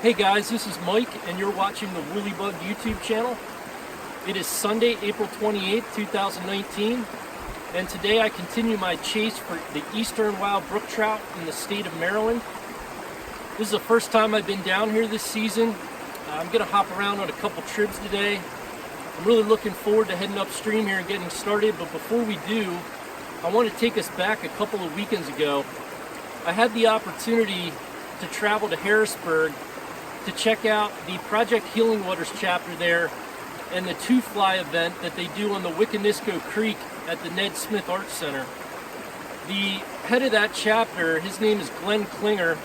Hey guys, this is Mike and you're watching the Woolly Bug YouTube channel. It is Sunday, April 28th, 2019, and today I continue my chase for the eastern wild brook trout in the state of Maryland. This is the first time I've been down here this season. I'm going to hop around on a couple trips today. I'm really looking forward to heading upstream here and getting started, but before we do, I want to take us back a couple of weekends ago. I had the opportunity to travel to Harrisburg to check out the Project Healing Waters chapter there and the Two Fly event that they do on the Wiccanisco Creek at the Ned Smith Arts Center. The head of that chapter, his name is Glenn Klinger.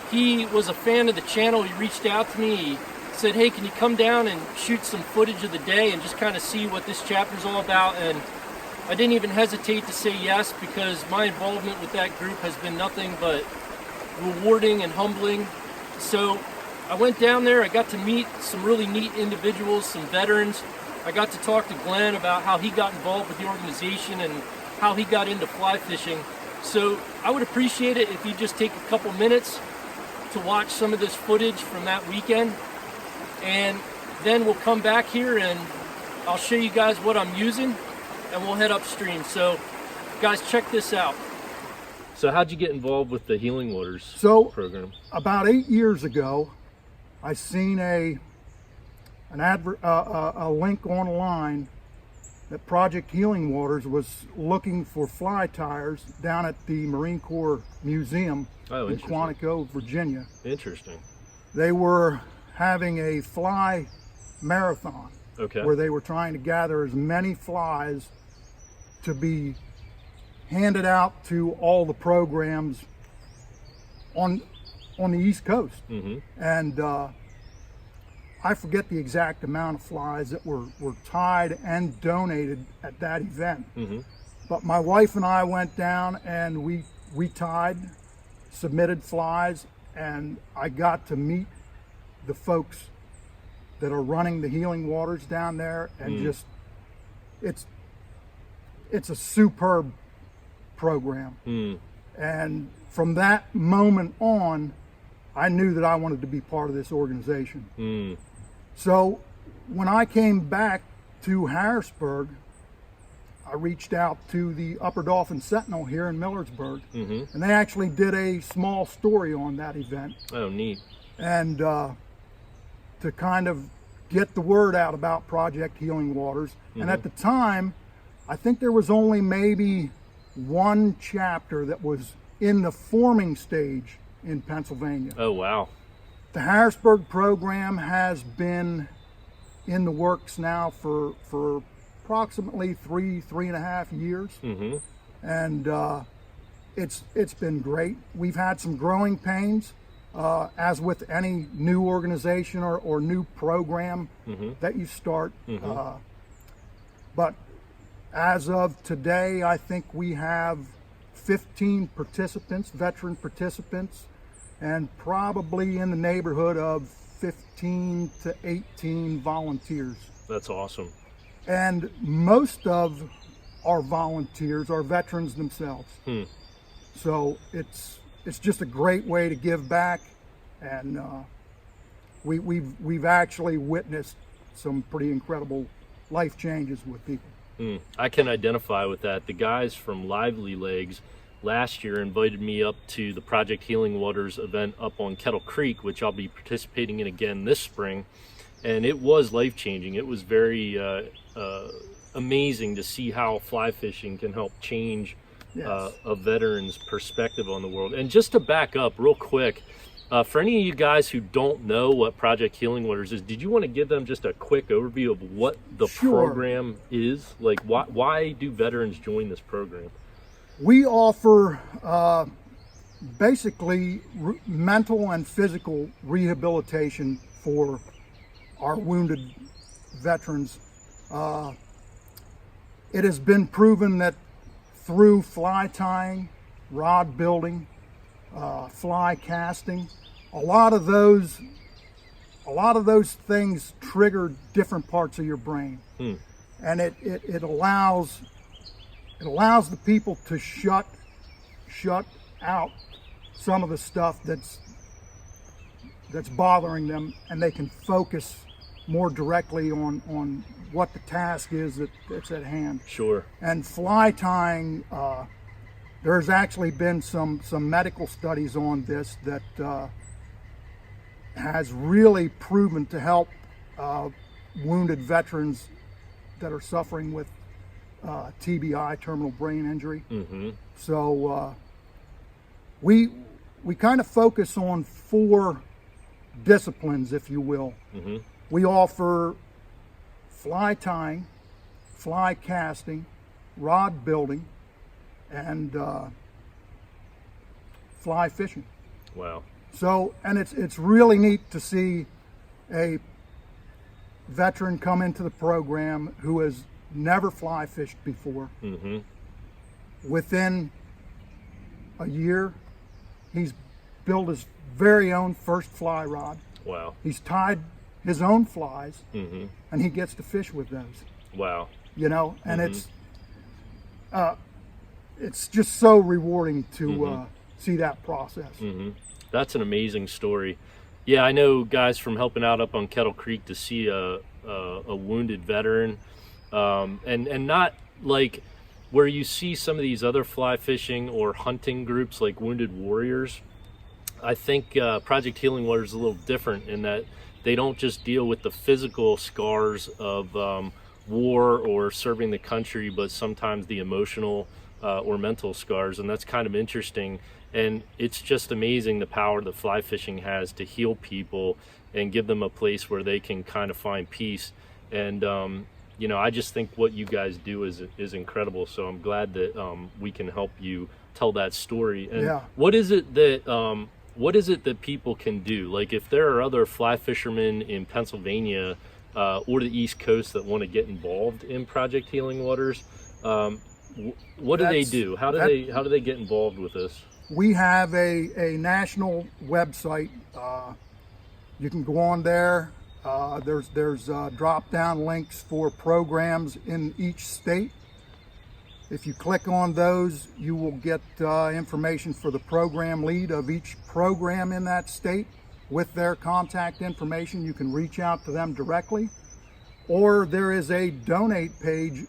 He was a fan of the channel. He reached out to me. He said, hey, can you come down and shoot some footage of the day and just kind of see what this chapter is all about? And I didn't even hesitate to say yes, because my involvement with that group has been nothing but rewarding and humbling. So I went down there. I got to meet some really neat individuals, some veterans. I got to talk to Glenn about how he got involved with the organization and how he got into fly fishing. So I would appreciate it if you just take a couple minutes to watch some of this footage from that weekend, and then we'll come back here and I'll show you guys what I'm using and we'll head upstream. So guys, check this out. So how'd you get involved with the Healing Waters program? About 8 years ago, I seen a link online that Project Healing Waters was looking for fly tires down at the Marine Corps Museum in Quantico, Virginia. Interesting. They were having a fly marathon, where they were trying to gather as many flies to be handed out to all the programs on the East Coast. And I forget the exact amount of flies that were tied and donated at that event. But my wife and I went down and we tied, submitted flies, and I got to meet the folks that are running the Healing Waters down there, and just it's a superb program. And from that moment on, I knew that I wanted to be part of this organization. So when I came back to Harrisburg, I reached out to the Upper Dauphin Sentinel here in Millersburg, and they actually did a small story on that event. Oh, neat. And to kind of get the word out about Project Healing Waters. And at the time, I think there was only maybe one chapter that was in the forming stage in Pennsylvania. Oh, wow. The Harrisburg program has been in the works now for approximately three and a half years. And it's been great. We've had some growing pains, as with any new organization or new program that you start. But as of today, I think we have 15 participants, veteran participants, and probably in the neighborhood of 15 to 18 volunteers. That's awesome. And most of our volunteers are veterans themselves. So it's just a great way to give back, and we've actually witnessed some pretty incredible life changes with people. I can identify with that. The guys from Lively Legs last year invited me up to the Project Healing Waters event up on Kettle Creek, which I'll be participating in again this spring, and it was life-changing. It was very amazing to see how fly fishing can help change a veteran's perspective on the world. And just to back up real quick, for any of you guys who don't know what Project Healing Waters is, did you want to give them just a quick overview of what the program is? Like, why do veterans join this program? We offer basically mental and physical rehabilitation for our wounded veterans. It has been proven that through fly tying, rod building, fly casting, a lot of those things trigger different parts of your brain, and it allows the people to shut out some of the stuff that's bothering them, and they can focus more directly on what the task is that's at hand. Sure. And fly tying, there's actually been some medical studies on this that has really proven to help wounded veterans that are suffering with TBI, terminal brain injury. Mm-hmm. So we kind of focus on 4 disciplines, if you will. Mm-hmm. We offer fly tying, fly casting, rod building, and fly fishing. Wow. So, and it's really neat to see a veteran come into the program who has never fly fished before. Mm-hmm. Within a year, he's built his very own first fly rod. Wow. He's tied his own flies, mm-hmm. and he gets to fish with those. Wow. You know, and mm-hmm. It's just so rewarding to mm-hmm. See that process. Mm-hmm. That's an amazing story. Yeah, I know guys from helping out up on Kettle Creek to see a wounded veteran, and not like where you see some of these other fly fishing or hunting groups like Wounded Warriors. I think Project Healing Water is a little different in that they don't just deal with the physical scars of war or serving the country, but sometimes the emotional or mental scars, and that's kind of interesting. And it's just amazing the power that fly fishing has to heal people and give them a place where they can kind of find peace. And you know, I just think what you guys do is incredible. So I'm glad that we can help you tell that story. And yeah. What is it that people can do? Like if there are other fly fishermen in Pennsylvania or the East Coast that want to get involved in Project Healing Waters, what do they do? How do they get involved with this? We have a national website. You can go on there. There's drop-down links for programs in each state. If you click on those, you will get information for the program lead of each program in that state with their contact information. You can reach out to them directly, or there is a donate page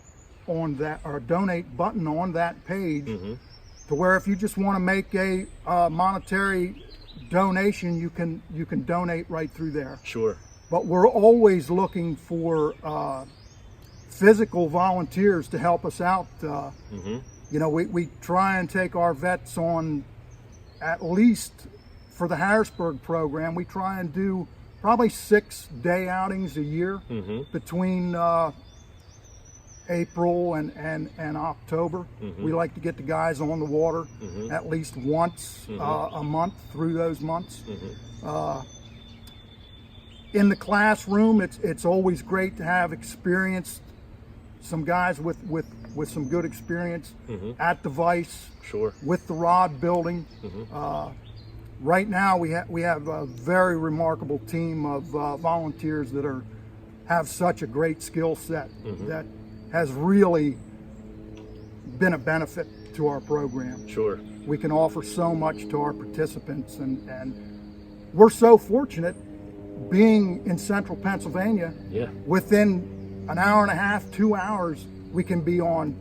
on that, or a donate button on that page, mm-hmm. to where if you just want to make a monetary donation, you can donate right through there. Sure. But we're always looking for physical volunteers to help us out. Mm-hmm. You know, we try and take our vets on, at least for the Harrisburg program, we try and do probably 6 day outings a year, mm-hmm. between April and October. Mm-hmm. We like to get the guys on the water, mm-hmm. at least once, mm-hmm. A month through those months. Mm-hmm. In the classroom, it's always great to have some guys with some good experience, mm-hmm. at the vise, sure. with the rod building. Mm-hmm. Right now, we have a very remarkable team of volunteers that have such a great skill set, mm-hmm. that has really been a benefit to our program. Sure. We can offer so much to our participants, and we're so fortunate being in central Pennsylvania. Yeah. Within an hour and a half, 2 hours, we can be on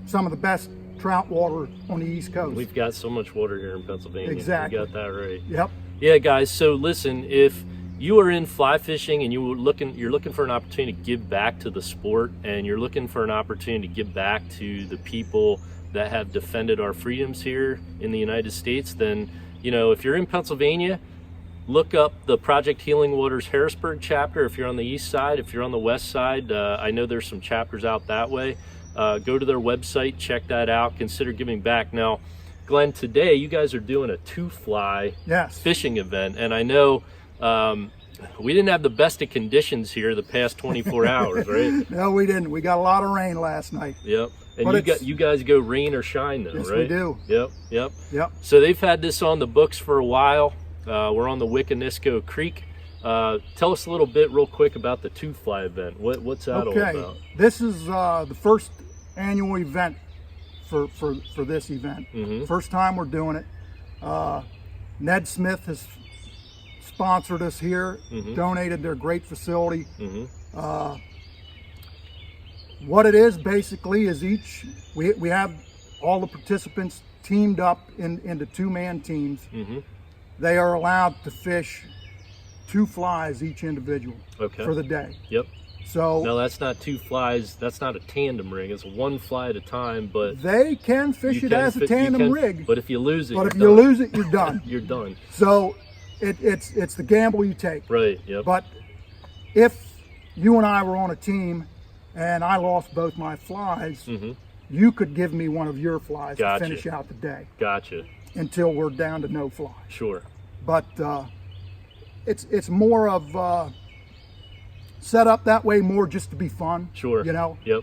some of the best trout water on the East Coast. We've got so much water here in Pennsylvania. Exactly. You got that right. Yep. Yeah, guys, so listen, if you are in fly fishing and you're looking for an opportunity to give back to the sport, and you're looking for an opportunity to give back to the people that have defended our freedoms here in the United States, then, you know, if you're in Pennsylvania, look up the Project Healing Waters Harrisburg chapter. If you're on the east side, if you're on the west side, I know there's some chapters out that way. Go to their website, check that out, consider giving back. Now, Glenn, today you guys are doing a 2-fly yes. fishing event, and I know we didn't have the best of conditions here the past 24 hours, right? No, we didn't. We got a lot of rain last night. Yep. And you guys go rain or shine though, yes, right? Yes, we do. Yep. So they've had this on the books for a while. We're on the Wickanisco Creek. Tell us a little bit real quick about the 2-fly event. What's that all about? This is the first annual event for this event. Mm-hmm. First time we're doing it. Ned Smith has sponsored us here, donated their great facility. What it is basically is we have all the participants teamed up into 2-man teams. They are allowed to fish 2 flies each individual for the day. So now that's not 2 flies. That's not a tandem rig. It's 1 fly at a time. But they can fish it as a tandem rig. But if you lose it, you lose it, you're done. You're done. So it's the gamble you take. Right. Yep. But if you and I were on a team and I lost both my flies, you could give me one of your flies to finish out the day. Gotcha. Until we're down to no flies. Sure. But it's more of set up that way, more just to be fun. Sure. You know. Yep.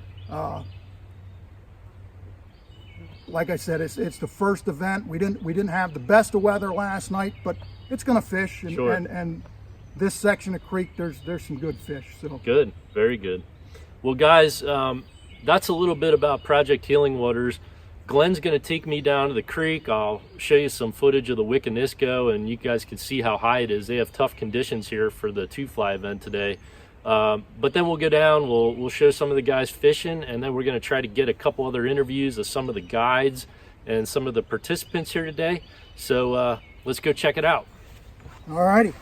Like I said, it's the first event. We didn't have the best of weather last night, but it's going to fish, and this section of creek, there's some good fish. So good, very good. Well, guys, that's a little bit about Project Healing Waters. Glenn's going to take me down to the creek. I'll show you some footage of the Wiccanisco, and you guys can see how high it is. They have tough conditions here for the 2-fly event today. But then we'll go down, we'll show some of the guys fishing, and then we're going to try to get a couple other interviews of some of the guides and some of the participants here today. So let's go check it out. All righty.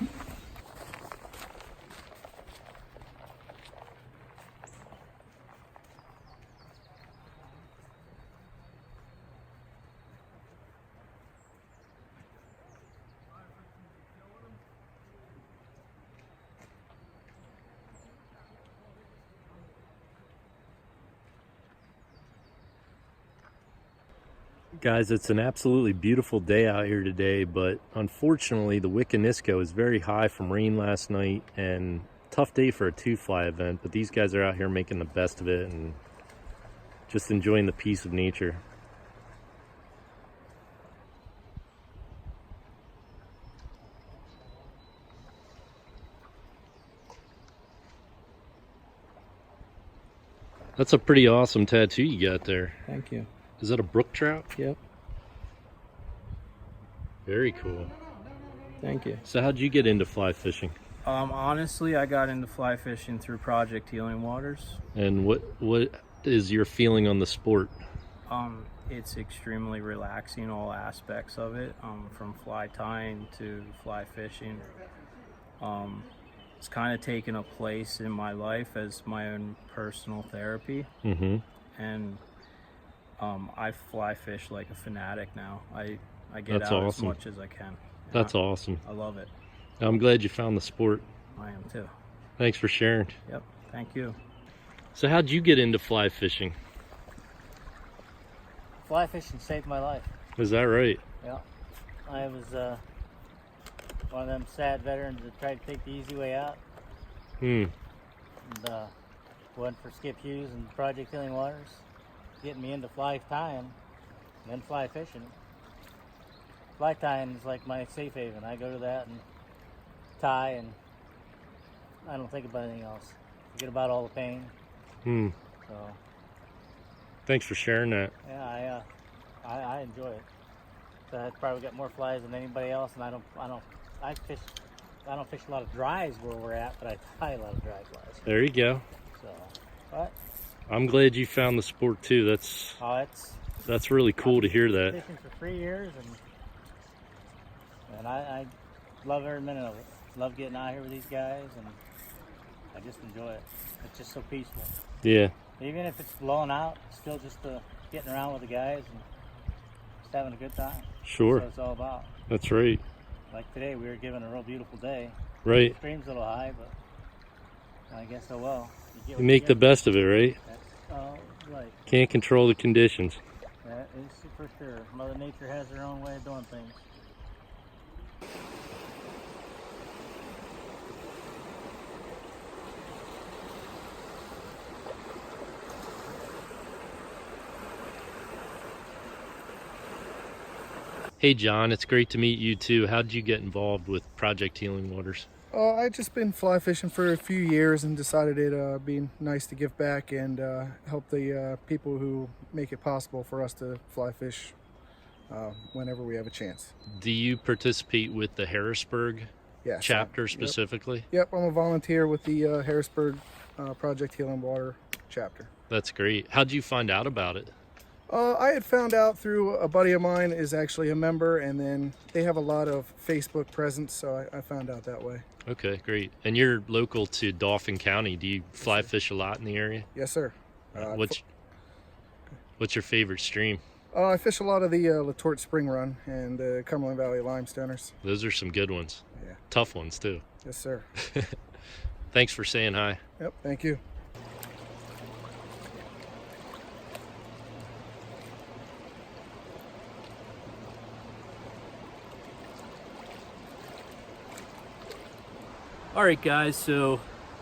Guys, it's an absolutely beautiful day out here today, but unfortunately the Wiccanisco is very high from rain last night, and tough day for a 2-fly event, but these guys are out here making the best of it and just enjoying the peace of nature. That's a pretty awesome tattoo you got there. Thank you. Is that a brook trout? Yep. Very cool. Thank you. So how'd you get into fly fishing? Honestly, I got into fly fishing through Project Healing Waters. And what is your feeling on the sport? It's extremely relaxing, all aspects of it, from fly tying to fly fishing. It's kind of taken a place in my life as my own personal therapy. And I fly fish like a fanatic now. I get That's out awesome. as much as I can. That's awesome. I love it. I'm glad you found the sport. I am too. Thanks for sharing. Yep, thank you. So how'd you get into fly fishing? Fly fishing saved my life. Is that right? Yeah. I was one of them sad veterans that tried to take the easy way out. And went for Skip Hughes and Project Healing Waters, getting me into fly tying and then fly fishing. Fly tying is like my safe haven. I go to that and tie, and I don't think about anything else. Forget about all the pain. So Thanks for sharing that. Yeah, I enjoy it. So I probably got more flies than anybody else, and I don't fish a lot of dries where we're at, but I tie a lot of dry flies. There you go. So, but I'm glad you found the sport too. That's really cool to hear that. Fishing for 3 years, and I love every minute of it. Love getting out here with these guys, and I just enjoy it. It's just so peaceful. Yeah. Even if it's blowing out, still just getting around with the guys and just having a good time. Sure. That's what it's all about. That's right. Like today, we were given a real beautiful day. Right. The stream's a little high, but I guess oh well. You make the best of it, right? Right. Can't control the conditions. That is for sure. Mother Nature has her own way of doing things. Hey John, it's great to meet you too. How did you get involved with Project Healing Waters? I've just been fly fishing for a few years and decided it'd be nice to give back and help the people who make it possible for us to fly fish whenever we have a chance. Do you participate with the Harrisburg Yes. chapter specifically? Yep, I'm a volunteer with the Harrisburg Project Healing Water chapter. That's great. How'd you find out about it? I had found out through a buddy of mine is actually a member, and then they have a lot of Facebook presence, so I found out that way. Okay, great. And you're local to Dauphin County. Do you fly fish a lot in the area? Yes, sir. What's your favorite stream? I fish a lot of the Latort Spring Run and Cumberland Valley Limestoners. Those are some good ones. Yeah. Tough ones too. Yes, sir. Thanks for saying hi. Yep, thank you. All right, guys, so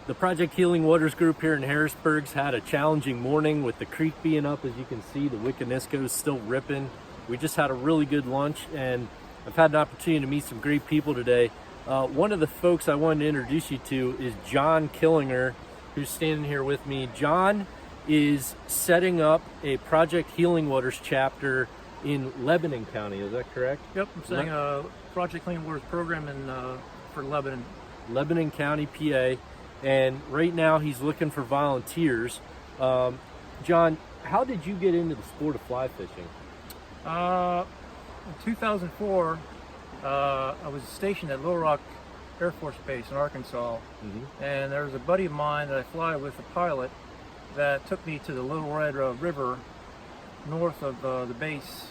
the Project Healing Waters group here in Harrisburg's had a challenging morning with the creek being up. As you can see, the Wiccanisco's still ripping. We just had a really good lunch, and I've had an opportunity to meet some great people today. One of the folks I wanted to introduce you to is John Killinger, who's standing here with me. John is setting up a Project Healing Waters chapter in Lebanon County. Is that correct? Yep, I'm setting a Project Clean Waters program for Lebanon County, PA, and right now he's looking for volunteers. John, how did you get into the sport of fly fishing? In 2004, I was stationed at Little Rock Air Force Base in Arkansas, and there was a buddy of mine that I fly with, a pilot, that took me to the Little Red River north of the base.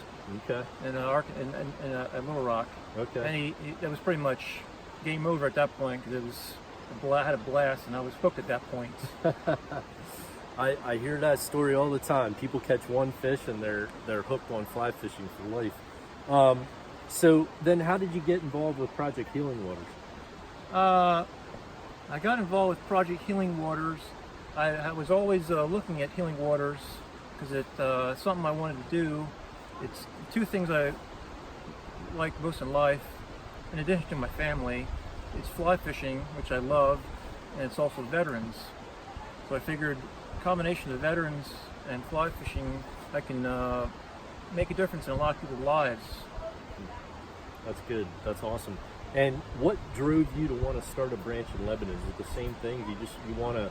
Okay. At Little Rock. Okay. And that was pretty much game over at that point, because I had a blast and I was hooked at that point. I hear that story all the time. People catch one fish and they're hooked on fly fishing for life. So then how did you get involved with Project Healing Waters? I got involved with Project Healing Waters. I was always looking at healing waters because it's something I wanted to do. It's two things I like most in life, in addition to my family. It's fly fishing, which I love, and it's also veterans. So I figured a combination of veterans and fly fishing, I can make a difference in a lot of people's lives. That's good. That's awesome. And what drove you to want to start a branch in Lebanon? Is it the same thing? You want to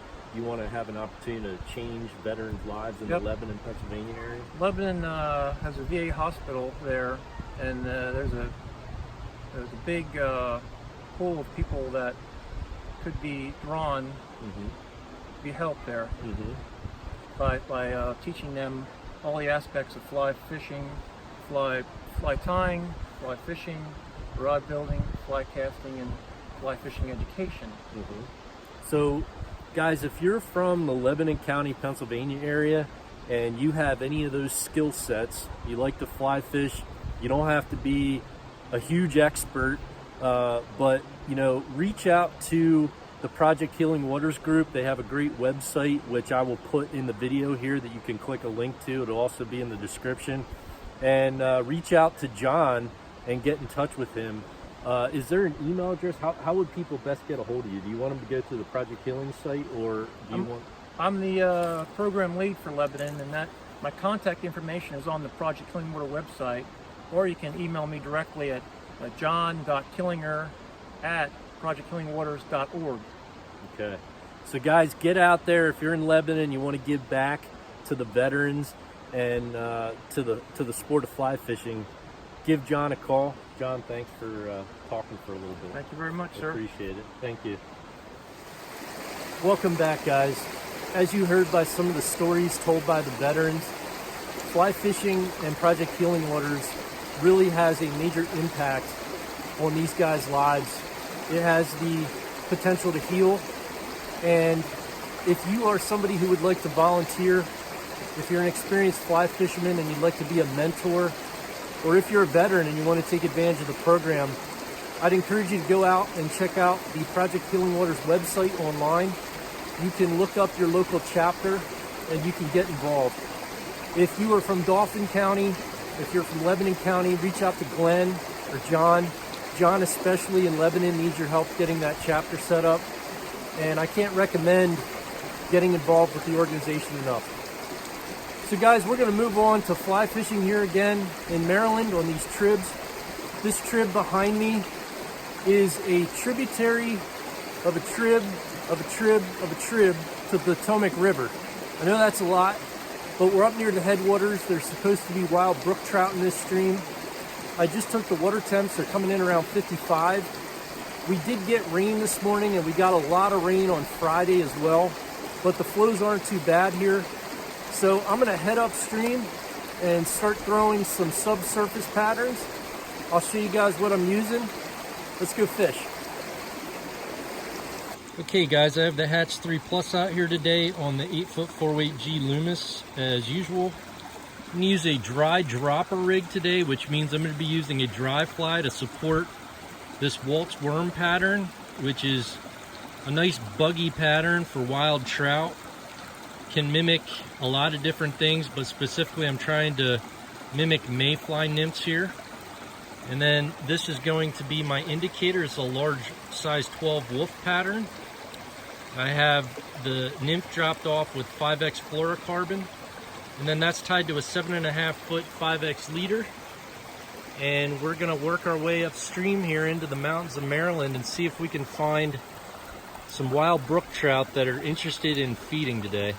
have an opportunity to change veterans' lives in the Lebanon, Pennsylvania area? Lebanon has a VA hospital there, and there's a big pool of people that could be drawn to be helped there by teaching them all the aspects of fly fishing, fly tying, fly fishing, rod building, fly casting, and fly fishing education. So, guys, if you're from the Lebanon County, Pennsylvania area, and you have any of those skill sets, you like to fly fish, you don't have to be a huge expert, but reach out to the Project Healing Waters group. They have a great website, which I will put in the video here that you can click a link to. It'll also be in the description. And reach out to John and get in touch with him. Is there an email address? How would people best get a hold of you? Do you want them to go to the Project Healing site, or do you want? I'm the program lead for Lebanon, and my contact information is on the Project Healing Water website, or you can email me directly at john.killinger@projecthealingwaters.org. Okay. So guys, get out there. If you're in Lebanon, you want to give back to the veterans and to the sport of fly fishing, give John a call. John, thanks for talking for a little bit. Thank you very much, sir. Appreciate it. Thank you. Welcome back, guys. As you heard by some of the stories told by the veterans, fly fishing and Project Healing Waters really has a major impact on these guys' lives. It has the potential to heal. And if you are somebody who would like to volunteer, if you're an experienced fly fisherman and you'd like to be a mentor, or if you're a veteran and you want to take advantage of the program, I'd encourage you to go out and check out the Project Healing Waters website online. You can look up your local chapter and you can get involved. If you are from Dauphin County, if you're from Lebanon County, reach out to Glenn or John. John, especially in Lebanon, needs your help getting that chapter set up. And I can't recommend getting involved with the organization enough. So guys, we're going to move on to fly fishing here again in Maryland on these tribs. This trib behind me is a tributary of a trib, of a trib, of a trib to the Potomac River. I know that's a lot, but we're up near the headwaters. There's supposed to be wild brook trout in this stream. I just took the water temps. They're coming in around 55. We did get rain this morning, and we got a lot of rain on Friday as well, but the flows aren't too bad here. So I'm gonna head upstream and start throwing some subsurface patterns. I'll show you guys what I'm using. Let's go fish. Okay guys, I have the Hatch 3 Plus out here today on the 8-foot 4-weight G Loomis as usual. I'm gonna use a dry dropper rig today, which means I'm gonna be using a dry fly to support this Waltz worm pattern, which is a nice buggy pattern for wild trout. Can mimic a lot of different things, but specifically I'm trying to mimic mayfly nymphs here. And then this is going to be my indicator. It's a large size 12 wolf pattern. I have the nymph dropped off with 5X fluorocarbon, and then that's tied to a 7.5 foot 5X leader. And we're gonna work our way upstream here into the mountains of Maryland and see if we can find some wild brook trout that are interested in feeding today.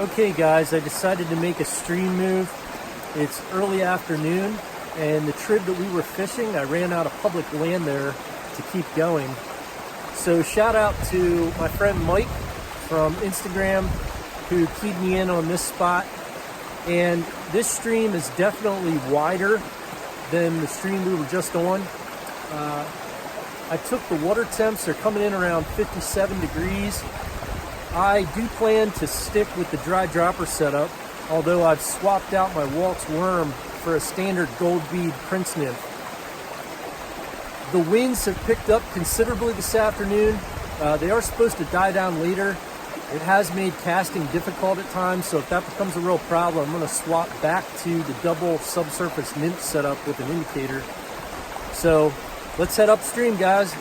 Okay guys, I decided to make a stream move. It's early afternoon, and the trib that we were fishing, I ran out of public land there to keep going. So shout out to my friend Mike from Instagram who keyed me in on this spot. And this stream is definitely wider than the stream we were just on. I took the water temps, they're coming in around 57 degrees. I do plan to stick with the dry dropper setup, although I've swapped out my Waltz worm for a standard gold bead prince nymph. The winds have picked up considerably this afternoon. They are supposed to die down later. It has made casting difficult at times, so if that becomes a real problem, I'm going to swap back to the double subsurface nymph setup with an indicator. So let's head upstream, guys.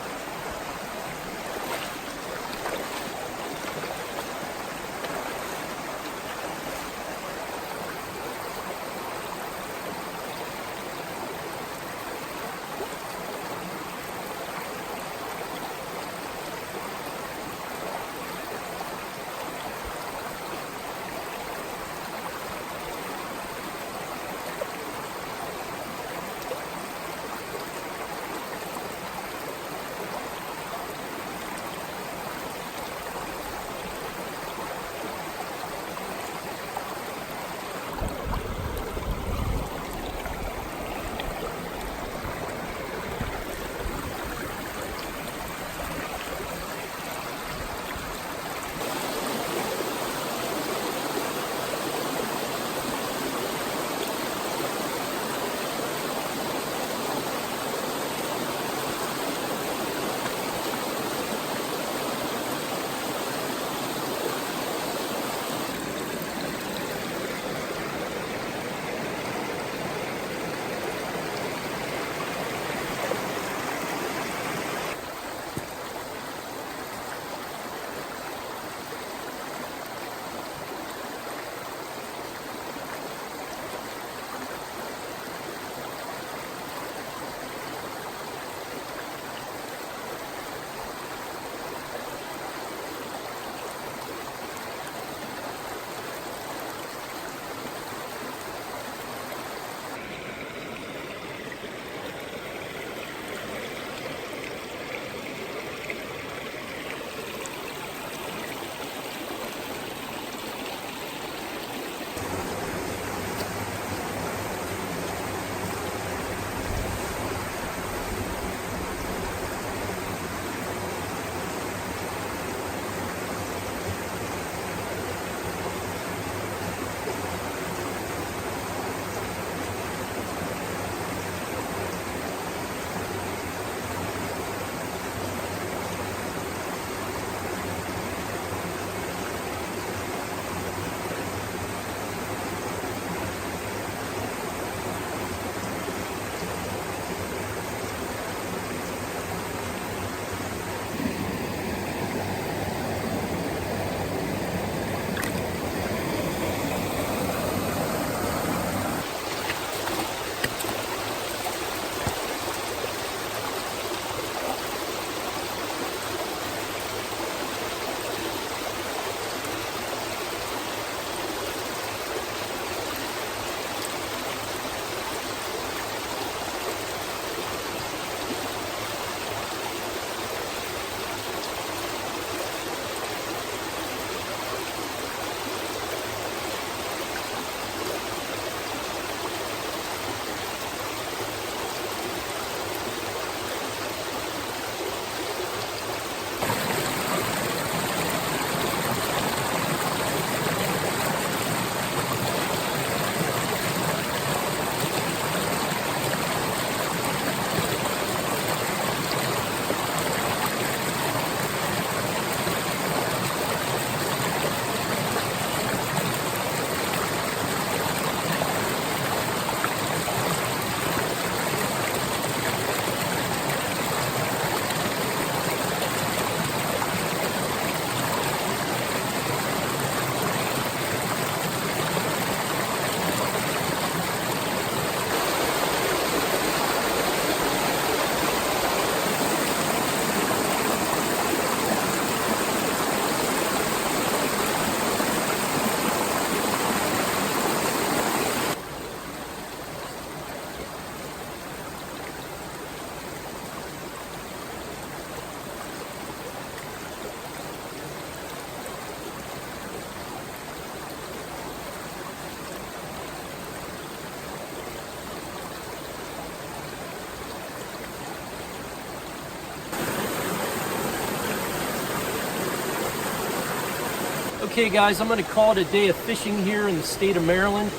Okay guys, I'm going to call it a day of fishing here in the state of Maryland.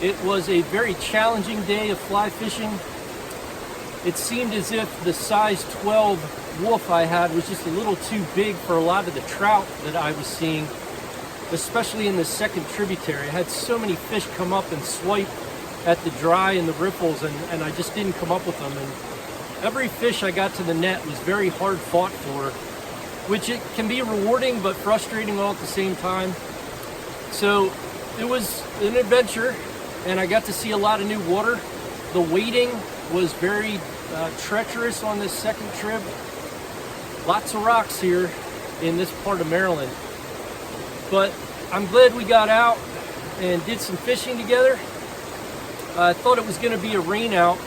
It was a very challenging day of fly fishing. It seemed as if the size 12 wolf I had was just a little too big for a lot of the trout that I was seeing, especially in the second tributary. I had so many fish come up and swipe at the dry and the riffles, and I just didn't come up with them. And every fish I got to the net was very hard fought for, which it can be rewarding but frustrating all at the same time. So it was an adventure, and I got to see a lot of new water. The wading was very treacherous on this second trip. Lots of rocks here in this part of Maryland. But I'm glad we got out and did some fishing together. I thought it was going to be a rain out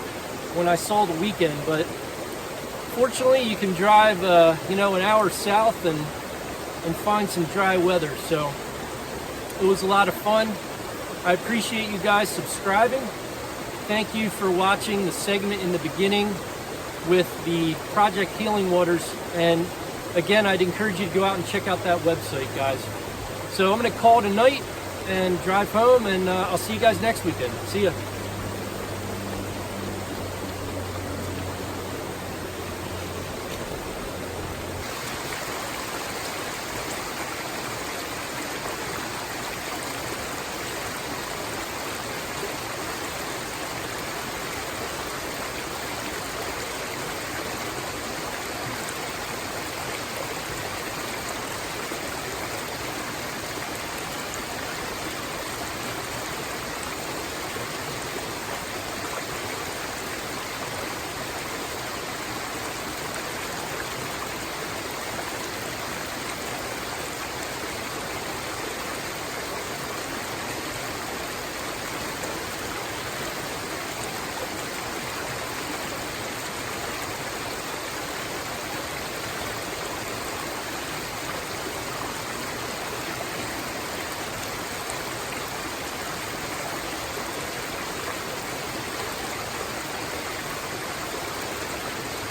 when I saw the weekend, but fortunately you can drive an hour south and find some dry weather. So it was a lot of fun. I appreciate you guys subscribing. Thank you for watching the segment in the beginning with the Project Healing Waters. And again, I'd encourage you to go out and check out that website, guys. So I'm going to call it a night and drive home, and I'll see you guys next weekend. See ya.